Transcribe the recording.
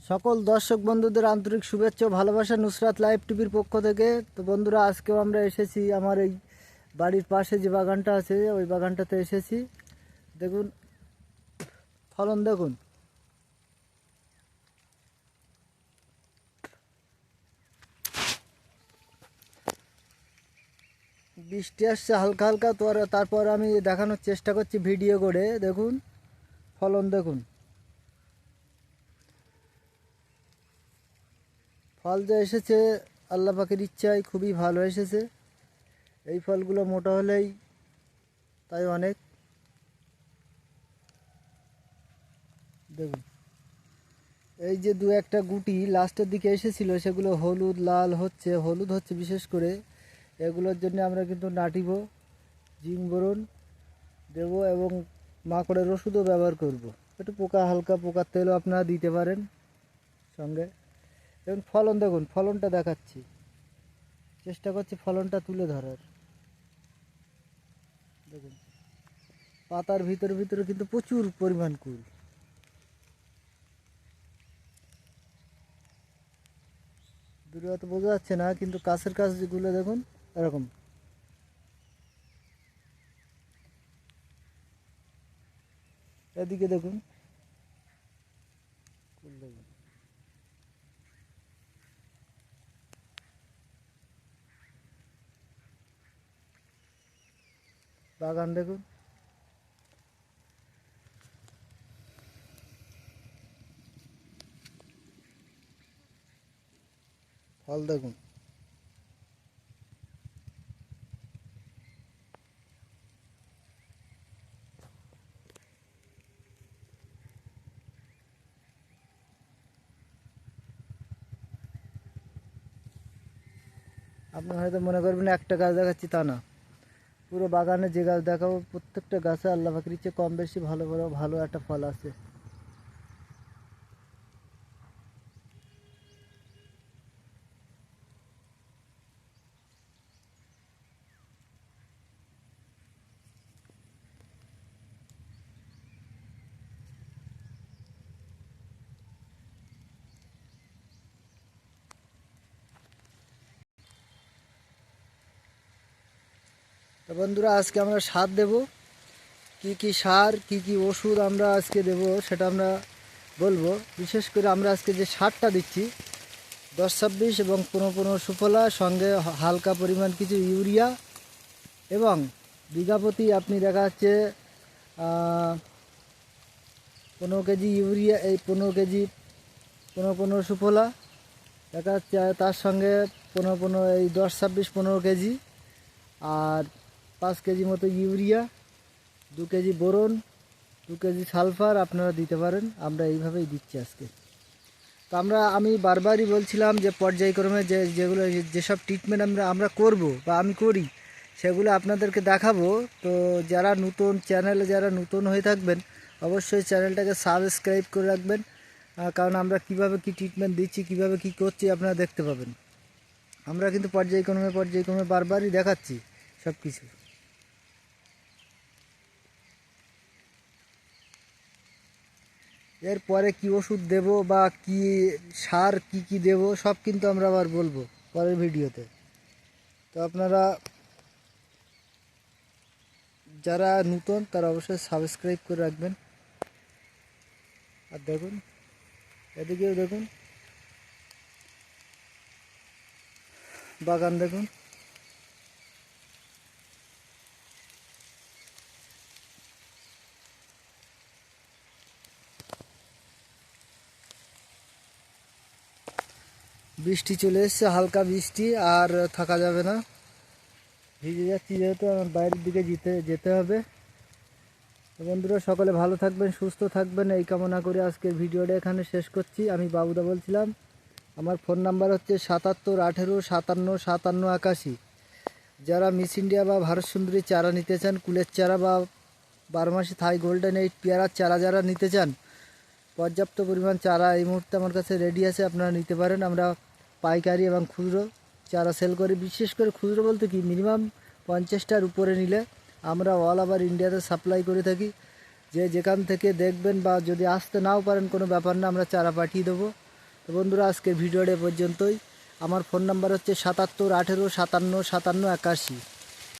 সকল দর্শক বন্ধুদের আন্তরিক শুভেচ্ছা ও ভালোবাসা নুসরাত লাইভ টিভির পক্ষ থেকে। তো বন্ধুরা, আজকেও আমরা এসেছি আমার এই বাড়ির পাশে যে বাগানটা আছে ওই বাগানটাতে এসেছি। দেখুন ফলন, দেখুন বৃষ্টি আসছে হালকা হালকা। তো তারপর আমি দেখানোর চেষ্টা করছি ভিডিও করে। দেখুন ফলন, দেখুন ফল যে এসেছে আল্লাহ পাকের ইচ্ছায় খুবই ভালো এসেছে। এই ফলগুলো মোটা হলেই তাই অনেক। দেখুন এই যে দু একটা গুটি লাস্টের দিকে এসেছিল সেগুলো হলুদ লাল হচ্ছে, হলুদ হচ্ছে বিশেষ করে। এগুলোর জন্য আমরা কিন্তু নাটিব জিঙ্ক বোরন দেবো এবং মাকড়ের ওষুধও ব্যবহার করব। একটু পোকা, হালকা পোকার তেলও আপনারা দিতে পারেন সঙ্গে। এবং ফলন দেখুন, ফলনটা দেখাচ্ছি, চেষ্টা করছি ফলনটা তুলে ধরার। দেখুন পাতার ভিতরে ভিতরে কিন্তু প্রচুর পরিমাণ কুল। দূরে হয়তো বোঝা যাচ্ছে না, কিন্তু কাছের কাছ যেগুলো দেখুন এরকম। এদিকে দেখুন কুল, দেখুন বাগান, দেখুন ফল, দেখুন আপনার হয়তো মনে করবেন একটা গাছ দেখাচ্ছি, তা না। পুরো বাগানে যে গাছ দেখাবো প্রত্যেকটা গাছে আল্লাহ পাকের ইচ্ছে কম বেশি ভালো ভালো ভালো একটা ফল আছে। তো বন্ধুরা, আজকে আমরা সার দেব। কি কি সার, কি কি ওষুধ আমরা আজকে দেব সেটা আমরা বলবো। বিশেষ করে আমরা আজকে যে সারটা দিচ্ছি 10-26 এবং 15-15 সুফলা, সঙ্গে হালকা পরিমাণ কিছু ইউরিয়া এবং বিঘা প্রতি আপনি দেখা যাচ্ছে 15 কেজি ইউরিয়া, এই 15 কেজি 15-15 সুফলা দেখা যাচ্ছে। তার সঙ্গে 15-15 এই 10-26 15 কেজি, আর 5 কেজি মতো urea, 2 KG boron, 2 KG sulphur আপনারা দিতে পারেন। আমরা এইভাবেই দিচ্ছি আজকে। তো আমি বারবারই বলছিলাম যে পর্যায়ক্রমে যেগুলো যেসব ট্রিটমেন্ট আমরা করব বা আমি করি সেগুলো আপনাদেরকে দেখাবো। তো যারা নতুন চ্যানেলে যারা নতুন হয়ে থাকবেন অবশ্যই চ্যানেলটাকে সাবস্ক্রাইব করে রাখবেন, কারণ আমরা কিভাবে কি ট্রিটমেন্ট দিচ্ছি, কিভাবে কি করছি আপনারা দেখতে পাবেন। আমরা কিন্তু পর্যায়ক্রমে বারবারই দেখাচ্ছি সব কিছু। এরপরে কি ওষুধ দেব বা কি সার কি কি দেব সব কিন্তু আমরা আবার বলবো পরের ভিডিওতে। তো আপনারা যারা নতুন তারা অবশ্যই সাবস্ক্রাইব করে রাখবেন। আর দেখুন এদিকেও দেখুন বাগান, দেখুন বৃষ্টি চলে এসছে, হালকা বৃষ্টি, আর থাকা যাবে না, ভিজে যাচ্ছি যেহেতু আমার বাইরের দিকে যেতে হবে। তো বন্ধুরা, সকলে ভালো থাকবেন, সুস্থ থাকবেন এই কামনা করে আজকের ভিডিওটা এখানে শেষ করছি। আমি বাবুদা বলছিলাম। আমার ফোন নাম্বার হচ্ছে 77 18 57 57 81। যারা মিস ইন্ডিয়া বা ভারত সুন্দরী চারা নিতে চান, কুলের চারা বা 12 মাসি থাই গোল্ডেন 8 পেয়ারার চারা যারা নিতে চান, পর্যাপ্ত পরিমাণ চারা এই মুহূর্তে আমার কাছে রেডি আছে, আপনারা নিতে পারেন। আমরা পাইকারি এবং খুচরো চারা সেল করি। বিশেষ করে খুচরো বলতে কি মিনিমাম 50টার উপরে নিলে আমরা অল ওভার ইন্ডিয়াতে সাপ্লাই করে থাকি। যেখান থেকে দেখবেন বা যদি আসতে নাও পারেন কোনো ব্যাপার না, আমরা চারা পাঠিয়ে দেবো। তো বন্ধুরা আজকের ভিডিওটা এ পর্যন্তই। আমার ফোন নাম্বার হচ্ছে 77 18 57 57 81।